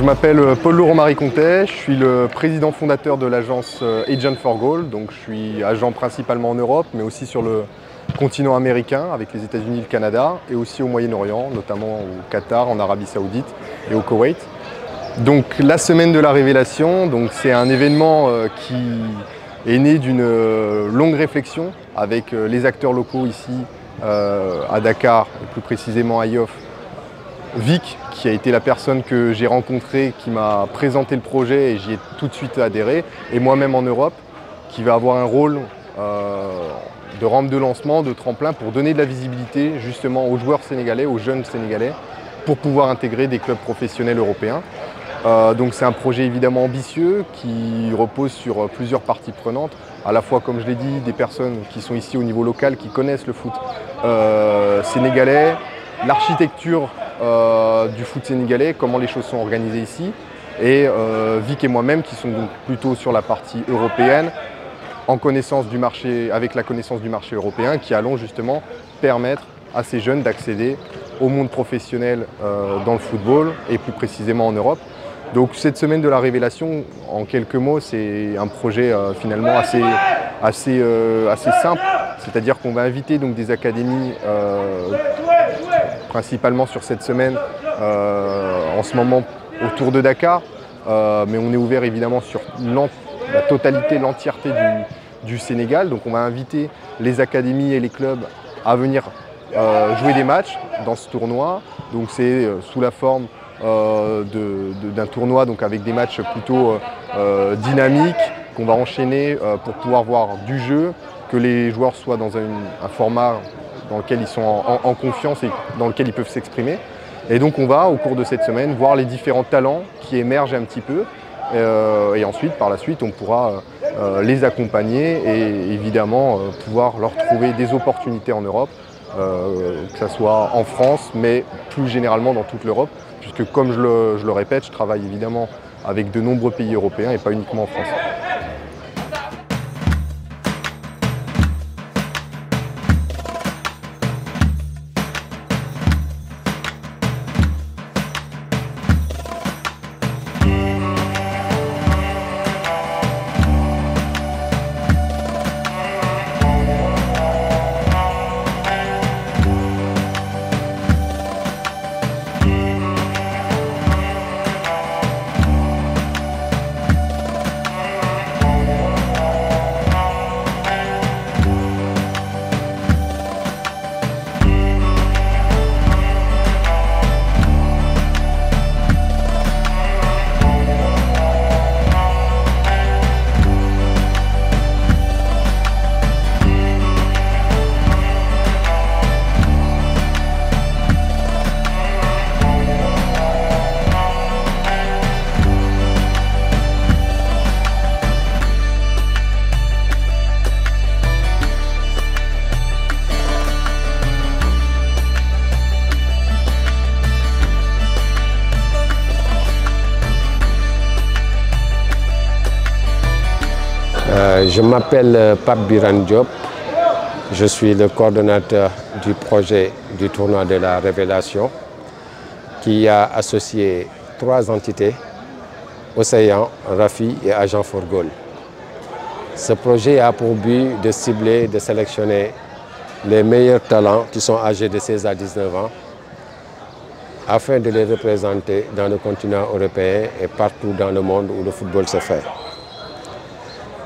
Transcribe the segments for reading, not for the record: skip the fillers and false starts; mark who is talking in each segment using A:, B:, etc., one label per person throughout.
A: Je m'appelle Paul Romary Contet, je suis le président fondateur de l'agence Agent for Goal. Donc je suis agent principalement en Europe, mais aussi sur le continent américain avec les États-Unis et le Canada, et aussi au Moyen-Orient, notamment au Qatar, en Arabie Saoudite et au Koweït. Donc la semaine de la révélation, c'est un événement qui est né d'une longue réflexion avec les acteurs locaux ici à Dakar, et plus précisément à Yoff. Vic, qui a été la personne que j'ai rencontrée, qui m'a présenté le projet et j'y ai tout de suite adhéré, et moi-même en Europe, qui va avoir un rôle de rampe de lancement, de tremplin, pour donner de la visibilité justement aux joueurs sénégalais, aux jeunes sénégalais, pour pouvoir intégrer des clubs professionnels européens. Donc c'est un projet évidemment ambitieux qui repose sur plusieurs parties prenantes, à la fois, comme je l'ai dit, des personnes qui sont ici au niveau local, qui connaissent le foot sénégalais, l'architecture du foot sénégalais, comment les choses sont organisées ici, et Vic et moi-même qui sont donc plutôt sur la partie européenne, en connaissance du marché, avec la connaissance du marché européen, qui allons justement permettre à ces jeunes d'accéder au monde professionnel dans le football, et plus précisément en Europe. Donc cette semaine de la révélation, en quelques mots, c'est un projet finalement assez simple, c'est-à-dire qu'on va inviter donc des académies principalement sur cette semaine en ce moment autour de Dakar, mais on est ouvert évidemment sur la totalité, l'entièreté du Sénégal. Donc on va inviter les académies et les clubs à venir jouer des matchs dans ce tournoi. Donc c'est sous la forme d'un tournoi, donc avec des matchs plutôt dynamiques qu'on va enchaîner pour pouvoir voir du jeu, que les joueurs soient dans un format dans lequel ils sont en confiance et dans lequel ils peuvent s'exprimer. Et donc on va, au cours de cette semaine, voir les différents talents qui émergent un petit peu. Et ensuite, par la suite, on pourra les accompagner et évidemment pouvoir leur trouver des opportunités en Europe, que ce soit en France, mais plus généralement dans toute l'Europe, puisque comme je le répète, je travaille évidemment avec de nombreux pays européens et pas uniquement en France.
B: Je m'appelle Pape Biran Diop, je suis le coordonnateur du projet du tournoi de la révélation qui a associé 3 entités, Océan, Rafi et Agent for Goal. Ce projet a pour but de cibler, de sélectionner les meilleurs talents qui sont âgés de 16 à 19 ans afin de les représenter dans le continent européen et partout dans le monde où le football se fait.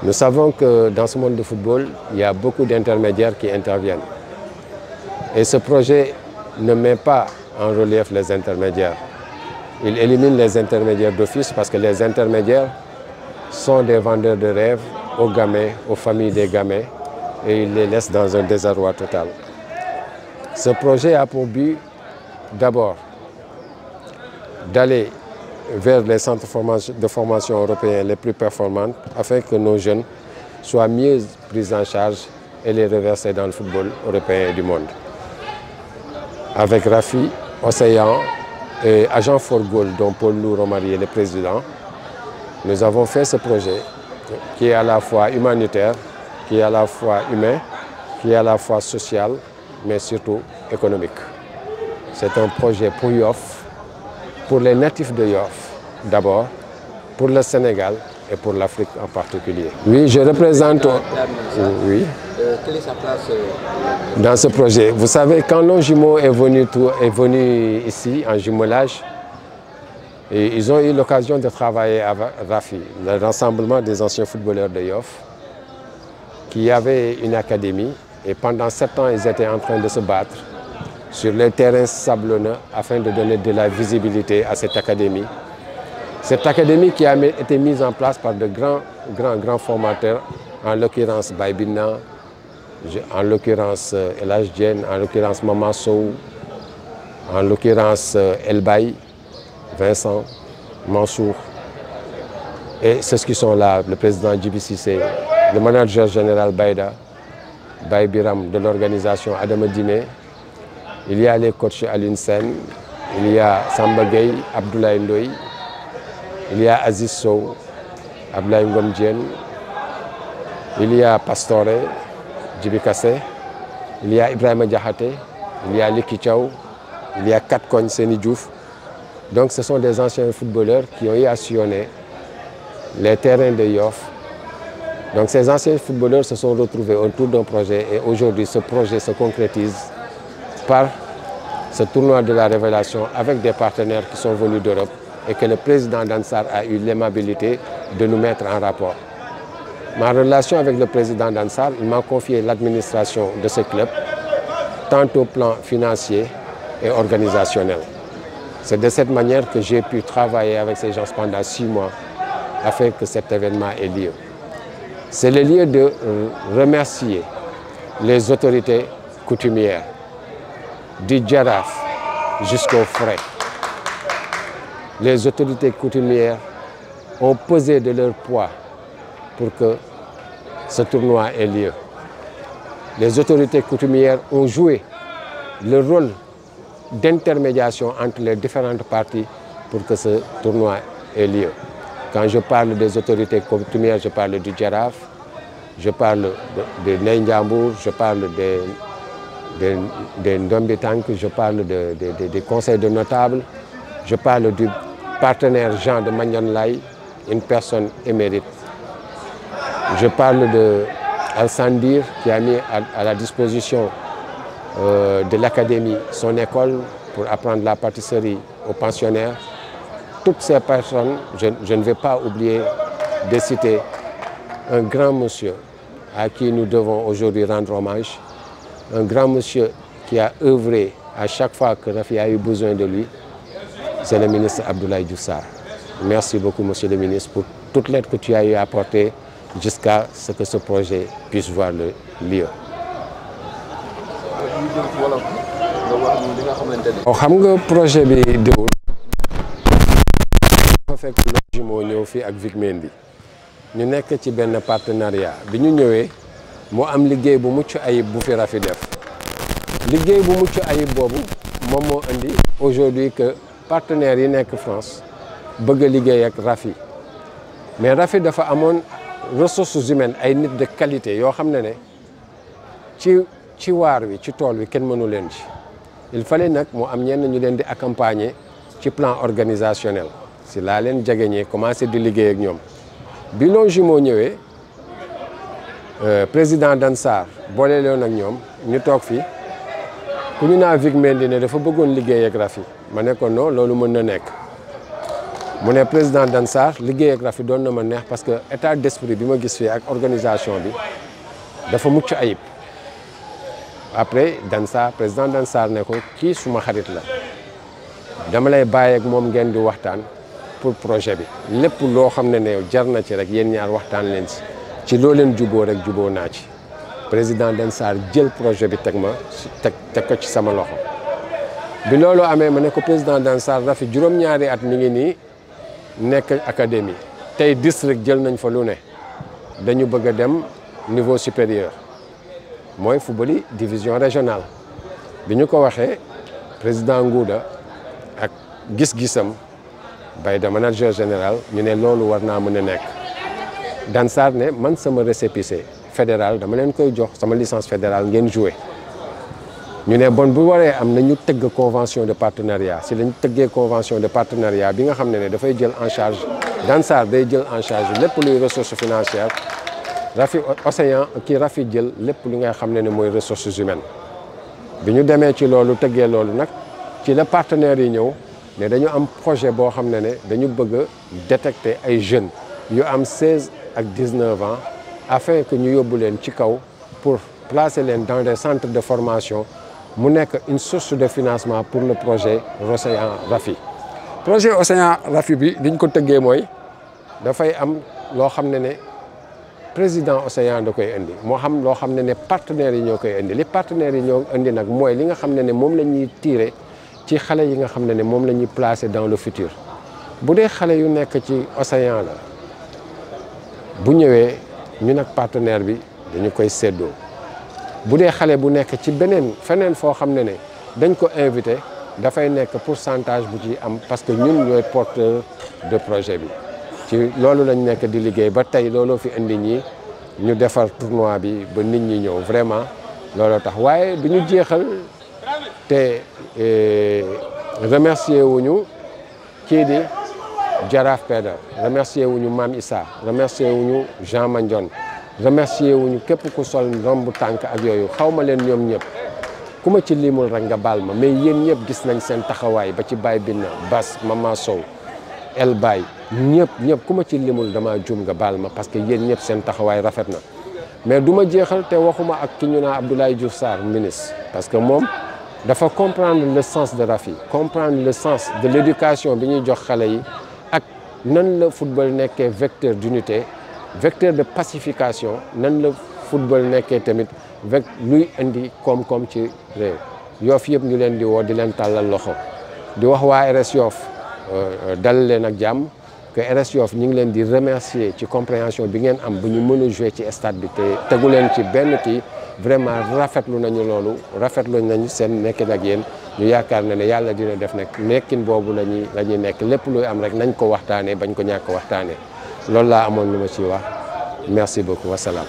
B: Nous savons que dans ce monde de football, il y a beaucoup d'intermédiaires qui interviennent. Et ce projet ne met pas en relief les intermédiaires. Il élimine les intermédiaires d'office parce que les intermédiaires sont des vendeurs de rêves aux gamins, aux familles des gamins, et ils les laissent dans un désarroi total. Ce projet a pour but d'abord d'aller vers les centres de formation européens les plus performants afin que nos jeunes soient mieux pris en charge et les reversés dans le football européen et du monde. Avec Rafi, Océan et Agent for Goal, dont Paul Romary est le président, nous avons fait ce projet qui est à la fois humanitaire, qui est à la fois humain, qui est à la fois social, mais surtout économique. C'est un projet pour Yoff, pour les natifs de Yoff, d'abord, pour le Sénégal et pour l'Afrique en particulier. Oui, je représente... Oui.
C: Quelle est sa place
B: dans ce projet? Vous savez, quand Longjumeau est venu ici en jumelage, et ils ont eu l'occasion de travailler avec Rafi, le rassemblement des anciens footballeurs de Yoff, qui avait une académie, et pendant 7 ans, ils étaient en train de se battre sur les terrains sablonneux afin de donner de la visibilité à cette académie. Cette académie qui a été mise en place par de grands formateurs, en l'occurrence Baybina, en l'occurrence El Hadj Diène, en l'occurrence Mama Sow, en l'occurrence El Baye, Vincent, Mansour. Et c'est ce qui sont là, le président Djibi Cissé, le manager général Baïda, Baye Biram de l'organisation Adama Dine. Il y a les coachs Aline Sen, il y a Samba Gueye, Abdoulaye Ndoye, il y a Aziz Sow, Abdoulaye Ngom Diène, il y a Pastore, Djibi Kassé, il y a Ibrahima Diakhaté, il y a Liki Thiaw, il y a Katkogne Seni Diouf. Donc ce sont des anciens footballeurs qui ont eu à sillonner les terrains de Yoff. Donc ces anciens footballeurs se sont retrouvés autour d'un projet et aujourd'hui ce projet se concrétise par ce tournoi de la révélation avec des partenaires qui sont venus d'Europe et que le président d'Ansar a eu l'aimabilité de nous mettre en rapport. Ma relation avec le président d'Ansar, il m'a confié l'administration de ce club, tant au plan financier et organisationnel. C'est de cette manière que j'ai pu travailler avec ces gens pendant 6 mois afin que cet événement ait lieu. C'est le lieu de remercier les autorités coutumières, du Djaraf jusqu'au Fray. Les autorités coutumières ont pesé de leur poids pour que ce tournoi ait lieu. Les autorités coutumières ont joué le rôle d'intermédiation entre les différentes parties pour que ce tournoi ait lieu. Quand je parle des autorités coutumières, je parle du Djaraf, je parle de Ndjambour, je parle des Ndombitank, je parle des conseils de notables, je parle du partenaire Jean de Magnanlay, une personne émérite. Je parle de Al-Sandir qui a mis à la disposition de l'académie son école pour apprendre la pâtisserie aux pensionnaires. Toutes ces personnes, je ne vais pas oublier de citer un grand monsieur à qui nous devons aujourd'hui rendre hommage, un grand monsieur qui a œuvré à chaque fois que Rafi a eu besoin de lui, c'est le ministre Abdoulaye Diouf Sarr. Merci beaucoup, monsieur le ministre, pour toute l'aide que tu as eu à apporter jusqu'à ce que ce projet puisse voir le lieu. xam nga projet bi déwul dafa fekk Longjumeau ñëw fii ak Vic Mendy ñu nekk ci benn partenariat bi ñu ñëwee mu am liggéey bu mucc ayib bu fi Rafi def liggéey bu mucc ayib boobu moom moo indi aujourd'hui que partenaires yi nekk France bëgg a liggéey ak Rafi mais Rafi dafa amoon ressources humaines ay nit de qualité yoo xam ne ci waar wi ci tool wi kenn mënu leen ci il fallait nag mu am ñenn ñu leen di accompagner ci plan organisationnel si laa leen jegeñee commencé di liggéey ak ñoom bi Longjumeau ñëwee président d'Ansar boole leen ak ñoom ñu toog fii ku ñu naa Vic Mendy ne dafa bëggoon liggéey ak Rafi ma ne ko non loolu mën na nekk mu ne président d'Ansar liggéey ak Rafi doon na ma neex parce que état d'esprit bi ma gis fii ak organisation bi dafa mucc ayib. Après Dansar président Dansar ne ko kii suma xarit la dama lay bàyyi ak moom ngeen di waxtaan pour projet bi lépp loo xam ne jar na ci rek yéen ñaar waxtaan leen ci loo leen juboo rek juboo naa ci président Dansar jël projet bi teg ko ci sama loxo bi loolu amee ma ne ko président Dansar Rafi juróom-ñaari at mi ngi nii nekk académie tey district jël nañ fa lu ne dañu bëgg a dem niveau supérieur mooy football division régionale bi ñu ko waxee président Ngouda ak gis-gisam Baïda manager général ñu ne loolu war naa mën a nekk Dansar ne man sama récépissé fédéral dama leen koy jox sama licence fédérale ngeen joué ñu ne bon bu waree am nañu tëgg convention de partenariat si lañu tëggee convention de partenariat bi nga xam ne dafay jël en charge Dansar day jël en charge lépp luy ressources financières Rafi Océan kii Rafi jël lépp li nga xam ne mooy ressources humaines bi ñu demee ci loolu tëggee loolu nag ci la partenaires yi ñëw ne dañu am projet boo xam ne dañu bëgg a détecter ay jeunes yu am 16 ak 19 ans afin que ñu yóbbu leen ci kaw pour placer leen dans des centres de formation mu nekk une source de financement pour le projet Océan Rafi. projet Océan Rafi bi li ñu ko tëggee mooy dafay am loo xam ne président Océan da koy indi moo xam loo xam ne partenaires yi ñoo koy indi li partenaires yi ñoo indi nag mooy li nga xam ne moom la ñuy tirer ci xale yi nga xam ne moom la ñuy placer dans le futur bu dee xale yu nekk ci Océan la bu ñëwee ñu nag partenaire bi dañu koy séddoo bu dee xale bu nekk ci feneen foo xam ne dañ ko invité dafay nekk pourcentage bu ci am parce que ñun ñooy porteur de projet bi ci loolu lañ nekk di liggéey ba tey looloo fi indi ñi ñu defar tournoi bi ba nit ñi ñëw vraiment looloo tax waaye du ñu jeexal te remercier wuñu kii di Jaraaf Peder remercier wuñu Mam Issa remercier wuñu Jean Mandione remercier wuñu képp ku sol romb tànk ak yooyu xaw ma leen ñoom ñëpp ku ma ci limul rek nga baal ma mais yéen ñëpp gis nañ seen taxawaay ba ci Baye Binna Bas Mama Sow El Baye ñëpp ku ma ci limul dama juum nga baal ma parce que yéen ñëpp seen taxawaay rafet na mais du ma jeexal te waxuma ak ki ñu naa Abdoulaye Diouf Sarr ministre parce que moom dafa comprendre le sens de Rafi comprendre le sens de l'éducation bi ñuy jox xale yi ak nan la football nekkee vecteur d'unité vecteur de pacification nan la football nekkee tamit luy indi koom-koom ci réew Yoff yëpp ñu leen di woo di leen tàllal loxo di wax waa RS Yoff dal leen ak jàmm que RS Yoff ñu ngi leen di remercier ci compréhension bi ngeen am bu ñu mën a jouer ci stade bi te tegu leen ci benn kii vraiment rafetlu nañu loolu rafetlu nañu seen nekkin ak yéen ñu yaakaar ne yàlla dina def nag nekkin boobu la ñuy nekk lépp luy am rek nañ ko waxtaanee bañ ko ñàkk waxtaanee loolu laa amoon lu ma ciy wax merci beaucoup wasalaam.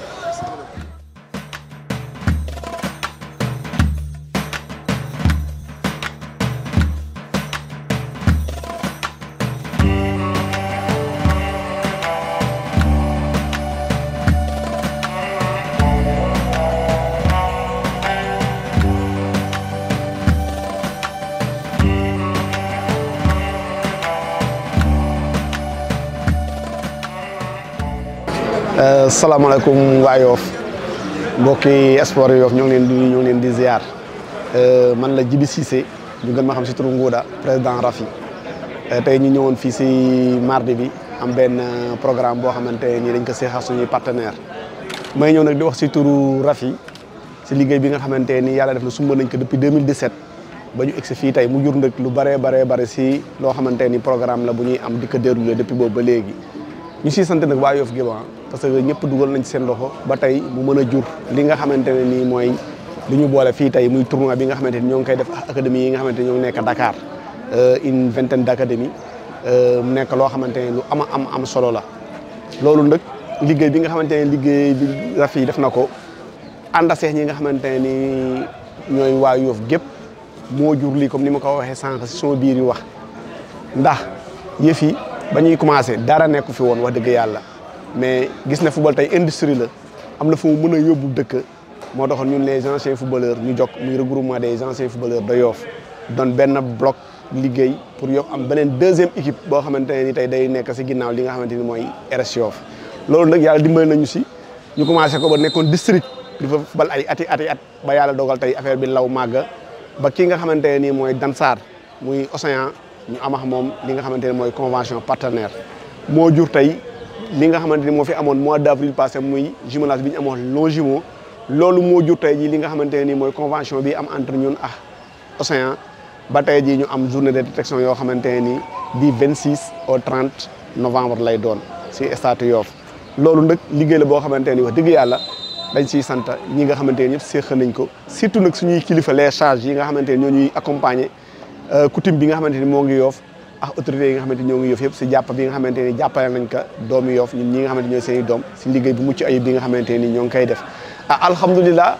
C: Salaamaaleykum waa Yoff mbokki sport Yoff ñoo ngi leen di ziar man la Djibi Cissé ñu gën ma xam si turu Ngouda président Rafi tey ñu ñëwoon fii si mardi bi am benn programme boo xamante ni dañ ko seexal suñuy partenaire may ñëw nag di wax si turu Rafi si liggéey bi nga xamante ni yàlla def na sumba nañ ko depuis 2017 ba ñu egsi fii tey mu jur nag lu bare si loo xamante ni programme la bu ñuy am di ko déroulé depuis boobu ba léegi ñu siy sant nag waa Yoff gi parce que ñëpp dugal nañ ci seen loxo ba tey mu mën a jur li nga xamante ne nii mooy li ñu boole fii tey muy tournoi bi nga xamante ni ñoo ngi koy def académie yi nga xamante ni ñoo ngi nekk Dakar une vingtaine d'académies mu nekk loo xamante ne lu am solo la. loolu nag liggéey bi nga xamante ne liggéey bi Rafi def na ko ànd seex ñi nga xamante ne ni ñooy waa Yoff gépp moo jur lii comme ni ma ko waxee sànq si sama biir yi wax ndax yëf yi ba ñuy commencé dara nekku fi woon wax dëgg yàlla. mais gis na football tey industrie la am na fu mu mën a yóbbu dëkk moo taxoon ñun les anciens footballeurs ñu jokk muy regroupement des anciens footballeurs de Yoff doon benn bloc liggéey pour Yoff am beneen deuxième équipe boo xamante ne ni tey day nekk si ginnaaw li nga xamante ni mooy RS Yoff loolu nag yàlla dimbali nañu si ñu commencé ko ba nekkoon district di fa football ay ati at ba yàlla dogal tey affaire bi law màgga ba kii nga xamante ne nii mooy Dansar muy Océan ñu amax moom li nga xamante ne mooy convention partenaire moo jur tey li nga xamante ni moo fi amoon mois d'avril passé muy jumelage bi ñu amoon Longjumeau loolu moo jur tey jii li nga xamante ne nii mooy convention bi am entre ñun ak Océan ba tey jii ñu am journée de détection yoo xamante ne nii du 26 au 30 novembre lay doon si stade Yoff loolu nag liggéey la boo xamante ni wax dëgg yàlla dañ siy sant ñi nga xamante ne ñëpp séq nañ ko surtout nag suñuy kilifa les charges yi nga xamante ne ñoo ñuy accompagner coutume bi nga xamante ni moo ngi Yoff ak autorités yi nga xamante ñoo ngi Yoff yëpp si jàpp bi nga xamante ni jàppale nañ ko doomu Yoff ñun ñi nga xamante ñooy seen i doom si liggéey bu mucc ayib bi nga xamante ni ñoo ngi koy def alhamdulilah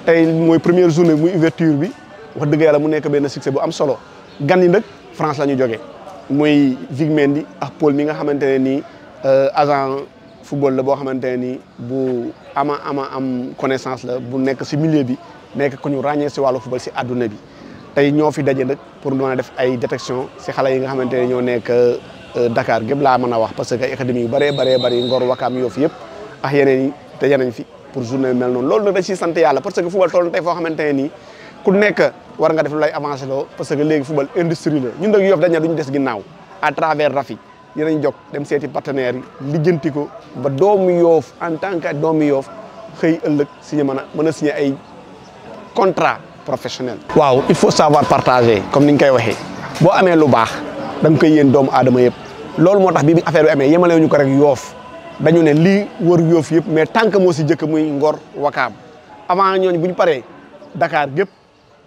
C: tey mooy première journée muy ouverture bi wax dëgg yàlla mu nekk benn succès bu am solo gan yi nag France la ñu jógee muy Vic Mendy ak Paul mi nga xamante ne nii agent football la boo xamante ne nii bu am connaissance la bu nekk si milieu bi nekk ku ñu ràññee si wàllu football si àdduna bi tey ñoo fi daje nag pour mën a def ay détection si xale yi nga xamante ne ñoo nekk Dakar gépp laa mën a wax parce que académie yu bëree bëri Ngor Wakaam Yoff yëpp ak yeneen yi daje nañ fi pour journée mel noonu loolu nag dañ siy sant yàlla parce que football toll tey foo xamante ne nii ku nekk war nga def lu lay avancé loo parce que léegi football industrie la ñun nag Yoff dañ ne duñu des ginnaaw à travers Rafi dinañ jóg dem seeti partenaires yi lijjanti ko ba doomu Yoff en tant que doomu Yoff xëy ëllëg signé mën a signé ay contrat professionnel. waaw il faut savoir partager comme ni ñu koy waxee boo amee lu baax da nga koy yéen doomu aadama yëpp loolu moo tax bi affaire bi amee yemale ñu ko rek Yoff dañu ne lii wër Yoff yëpp mais tant que moo si jëkk muy Ngor Wakaam avant ñooñu bu ñu paree Dakar gépp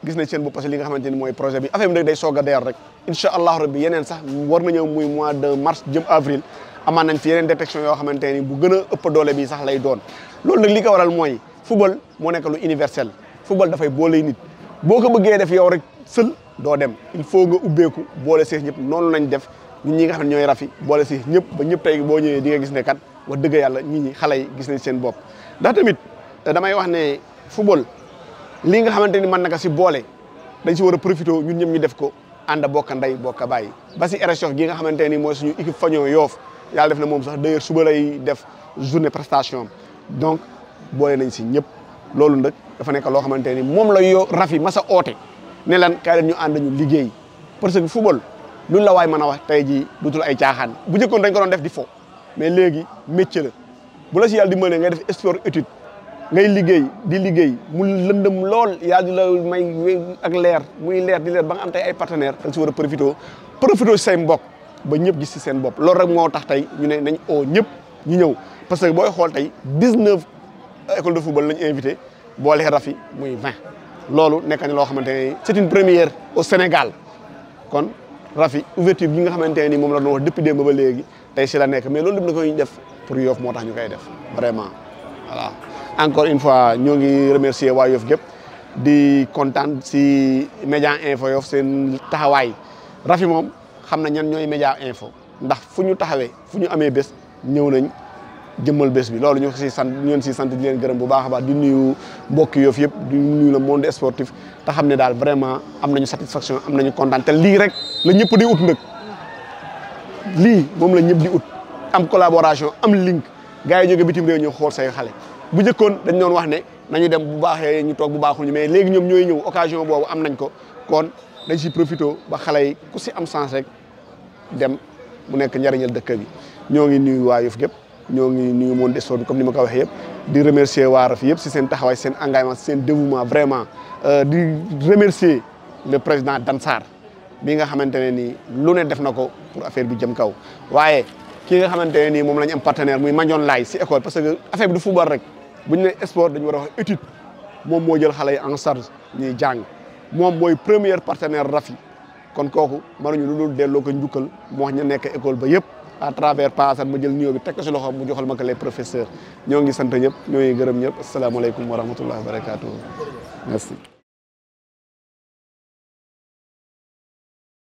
C: gis nañ seen bopp parce que li nga xamante ni mooy projet bi affaire bi nag day soog a deer rek incha allahu rabbi yeneen sax war na ñëw muy mois de mars jëm avril amaan nañ fi yeneen détection yoo xamante ni bu gën a ëpp doole bi sax lay doon loolu nag li ko waral mooy football moo nekk lu universel football dafay boole nit boo ko bëggee def yow rek seul doo dem il faut nga ubbeeku boole seex ñëpp noonu lañ def ñun ñi nga xam ne ñooy Rafi boole seex ñëpp ba ñëpp tey boo ñëwee di nga gis ne kat wax dëgg yàlla nit ñi xale yi gis nañ seen bopp ndax tamit damay wax ne football lii nga xamante ni mën naka si boole dañ si war a profité ñun ñëpp ñu def ko ànd bokk ndey bokk bàyyi ba si RS gi nga xamante ni mooy suñu équipe fañoo Yoff yàlla def na moom sax d'ailleurs suba lay def journée prestation donc boole nañ si ñëpp loolu nag dafa nekk loo xamante ni moom la Rafi masa oote ne lan kaay leen ñu ànd ñu liggéey parce que football luñ la waay mën a wax tey jii dutul ay caaxaan bu njëkkoon dañ ko doon def di fo mais léegi métier la bu la si yàlla di mënee ngay def sport étude ngay liggéey di liggéey mu lëndëm lool yàlla di la may ak leer muy leer di leer ba nga am tey ay partenaires dañ si war a profité si say mbokk ba ñëpp gis si seen bopp loolu rek moo tax tey ñu ne nañ oo ñëpp ñu ñëw parce que booy xool tey 19 écoles de football lañu invité boole Rafi muy 20 loolu nekk na loo xamante ne c'est une première au Sénégal kon Rafi ouverture bi nga xamante ne ni moom la doon wax depuis démb ba léegi tey si la nekk mais loolu lépp na koy def pour Yoff moo tax ñu koy def vraiment voilà. encore une fois ñoo ngi remercier waa Yoff gépp di kontaan si Média Info Yoff seen taxawaay Rafi moom xam na ñan ñooy Média Info ndax fu ñu taxawee fu ñu amee bés ñëw nañ jëmmal bés bi loolu ñu si sant ñoon si sant di leen gërëm bu baax a baax di nuyu mbokki Yoff yëpp di nuyu le monde sportif te xam ne daal vraiment am nañu satisfaction am nañu kontaan te lii rek la ñëpp di ut nag lii moom la ñëpp di ut am collaboration am link gars yi jóge bitim réew ñu xool say xale bu njëkkoon dañ doon wax ne nañu dem bu baaxee ñu toog bu baaxul ñu mais léegi ñoom ñooy ñëw occasion boobu am nañ ko kon dañ si profité ba xale yi ku si am chance rek dem mu nekk njariñal dëkk bi ñoo ngi nuyu waa Yoff gépp ñoo ngi nuyu monde sport bi comme ni ma ko waxee yëpp di remercier waa Rafi yëpp si seen taxawaay seen engagement seen dévouement vraiment di remercier le président Dansar bi nga xamante ne nii lu ne def na ko pour affaire bi jëm kaw waaye ki nga xamante ne nii moom la ñu am partenaire muy Mandione Laye si école parce que affaire bi du football rek bu ñu ne sport dañu war a wax étude moom moo jël xale yi en charge ñuy jàng moom mooy premier partenaire Rafi kon kooku mënuñu lu dul delloo ko njukkal mu wax ñu nekk école ba yëpp à travers Paasan ma jël nuyoo bi teg ko si loxo mu joxal ma ko les professeurs ñoo ngi sant ñëpp ñoo ngi gërëm ñëpp asalaamaaleykum wa rahmatullahi wa barakatuh merci